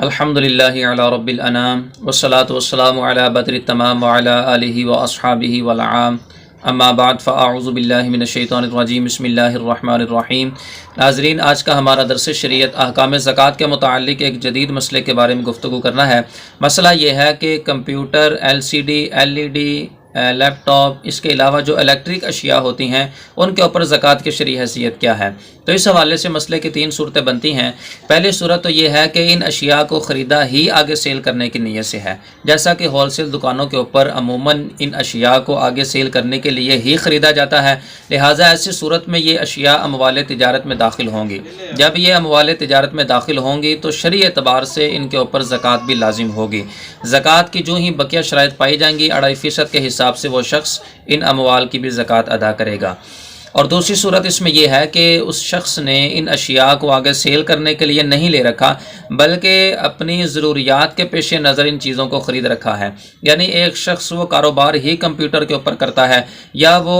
الحمدللہ علی رب الانام والصلاة والسلام علی بدر التمام وعلی آلہ واصحابہ والعام اما بعد فاعوذ باللہ من الشیطان الرجیم بسم اللہ الرحمن الرحیم۔ ناظرین، آج کا ہمارا درس شریعت احکام زکوٰۃ کے متعلق ایک جدید مسئلے کے بارے میں گفتگو کرنا ہے۔ مسئلہ یہ ہے کہ کمپیوٹر، LCD، LED، لیپ ٹاپ، اس کے علاوہ جو الیکٹرک اشیاء ہوتی ہیں ان کے اوپر زکوٰۃ کی شرعی حیثیت کیا ہے۔ تو اس حوالے سے مسئلے کی 3 صورتیں بنتی ہیں۔ پہلی صورت تو یہ ہے کہ ان اشیاء کو خریدا ہی آگے سیل کرنے کی نیت سے ہے، جیسا کہ ہول سیل دکانوں کے اوپر عموماً ان اشیاء کو آگے سیل کرنے کے لیے ہی خریدا جاتا ہے، لہٰذا ایسی صورت میں یہ اشیاء اموال تجارت میں داخل ہوں گی۔ جب یہ اموال تجارت میں داخل ہوں گی تو شرعی اعتبار سے ان کے اوپر زکوٰۃ بھی لازم ہوگی۔ زکوٰۃ کی جو ہی بقیہ شرائط پائی جائیں گی 2.5% کے حساب سے وہ شخص ان اموال کی بھی زکوٰۃ ادا کرے گا۔ اور دوسری صورت اس میں یہ ہے کہ اس شخص نے ان اشیاء کو آگے سیل کرنے کے لیے نہیں لے رکھا، بلکہ اپنی ضروریات کے پیش نظر ان چیزوں کو خرید رکھا ہے۔ یعنی ایک شخص وہ کاروبار ہی کمپیوٹر کے اوپر کرتا ہے، یا وہ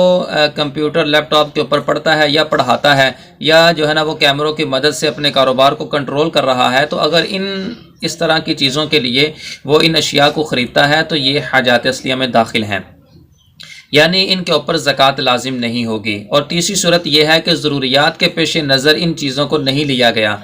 کمپیوٹر لیپ ٹاپ کے اوپر پڑھتا ہے یا پڑھاتا ہے، یا جو ہے نا وہ کیمروں کی مدد سے اپنے کاروبار کو کنٹرول کر رہا ہے، تو اگر اس طرح کی چیزوں کے لیے وہ ان اشیاء کو خریدتا ہے تو یہ حاجات اصلیہ میں داخل ہیں، یعنی ان کے اوپر زکوٰۃ لازم نہیں ہوگی۔ اور تیسری صورت یہ ہے کہ ضروریات کے پیش نظر ان چیزوں کو نہیں لیا گیا،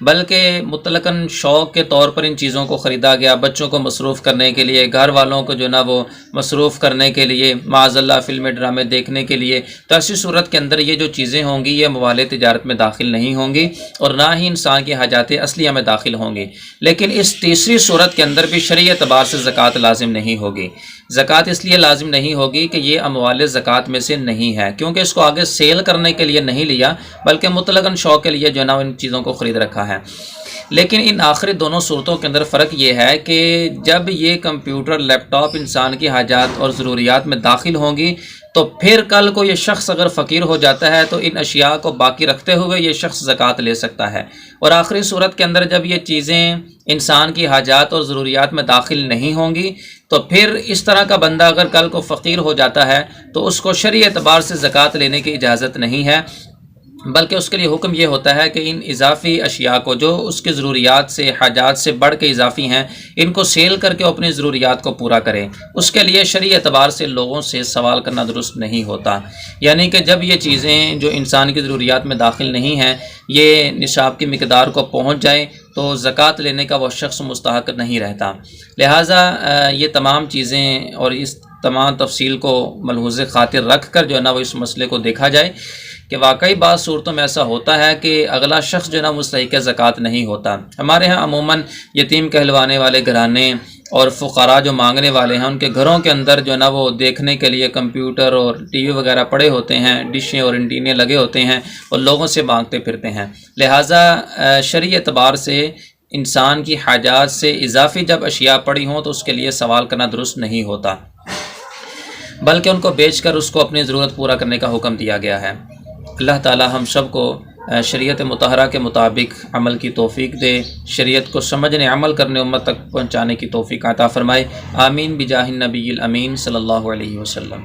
بلکہ مطلقاً شوق کے طور پر ان چیزوں کو خریدا گیا، بچوں کو مصروف کرنے کے لیے، گھر والوں کو جو نا وہ مصروف کرنے کے لیے، معاذ اللہ فلمیں ڈرامے دیکھنے کے لیے۔ تو ایسی صورت کے اندر یہ جو چیزیں ہوں گی یہ اموال تجارت میں داخل نہیں ہوں گی اور نہ ہی انسان کی حاجات اصلیہ میں داخل ہوں گی۔ لیکن اس تیسری صورت کے اندر بھی شرعی اعتبار سے زکوٰۃ لازم نہیں ہوگی۔ زکوٰۃ اس لیے لازم نہیں ہوگی کہ یہ اموال زکوٰۃ میں سے نہیں ہے، کیونکہ اس کو آگے سیل کرنے کے لیے نہیں لیا، بلکہ مطلقاً شوق کے لیے جو ہے نا ان چیزوں کو خرید رکھا ہے۔ لیکن ان آخری دونوں صورتوں کے اندر فرق یہ ہے کہ جب یہ کمپیوٹر، لیپ ٹاپ انسان کی حاجات اور ضروریات میں داخل ہوں گی تو پھر کل کو یہ شخص اگر فقیر ہو جاتا ہے تو ان اشیاء کو باقی رکھتے ہوئے یہ شخص زکوٰۃ لے سکتا ہے۔ اور آخری صورت کے اندر جب یہ چیزیں انسان کی حاجات اور ضروریات میں داخل نہیں ہوں گی تو پھر اس طرح کا بندہ اگر کل کو فقیر ہو جاتا ہے تو اس کو شرعی اعتبار سے زکوٰۃ لینے کی اجازت نہیں ہے، بلکہ اس کے لیے حکم یہ ہوتا ہے کہ ان اضافی اشیاء کو جو اس کی ضروریات سے، حاجات سے بڑھ کے اضافی ہیں، ان کو سیل کر کے اپنی ضروریات کو پورا کریں۔ اس کے لیے شرعی اعتبار سے لوگوں سے سوال کرنا درست نہیں ہوتا، یعنی کہ جب یہ چیزیں جو انسان کی ضروریات میں داخل نہیں ہیں یہ نصاب کی مقدار کو پہنچ جائیں تو زکوٰۃ لینے کا وہ شخص مستحق نہیں رہتا۔ لہٰذا یہ تمام چیزیں اور اس تمام تفصیل کو ملحوظ خاطر رکھ کر جو ہے نا وہ اس مسئلے کو دیکھا جائے کہ واقعی بعض صورتوں میں ایسا ہوتا ہے کہ اگلا شخص جو ہے نا مستحق زکوٰۃ نہیں ہوتا۔ ہمارے ہاں عموماً یتیم کہلوانے والے گھرانے اور فقراء جو مانگنے والے ہیں ان کے گھروں کے اندر جو ہے نا وہ دیکھنے کے لیے کمپیوٹر اور ٹی وی وغیرہ پڑے ہوتے ہیں، ڈشیں اور انٹینے لگے ہوتے ہیں اور لوگوں سے مانگتے پھرتے ہیں۔ لہٰذا شرعی اعتبار سے انسان کی حاجات سے اضافی جب اشیاء پڑی ہوں تو اس کے لیے سوال کرنا درست نہیں ہوتا، بلکہ ان کو بیچ کر اس کو اپنی ضرورت پورا کرنے کا حکم دیا گیا ہے۔ اللہ تعالی ہم سب کو شریعت مطہرہ کے مطابق عمل کی توفیق دے، شریعت کو سمجھنے، عمل کرنے، امت تک پہنچانے کی توفیق عطا فرمائے۔ آمین بجاہ النبی الامین صلی اللہ علیہ وسلم۔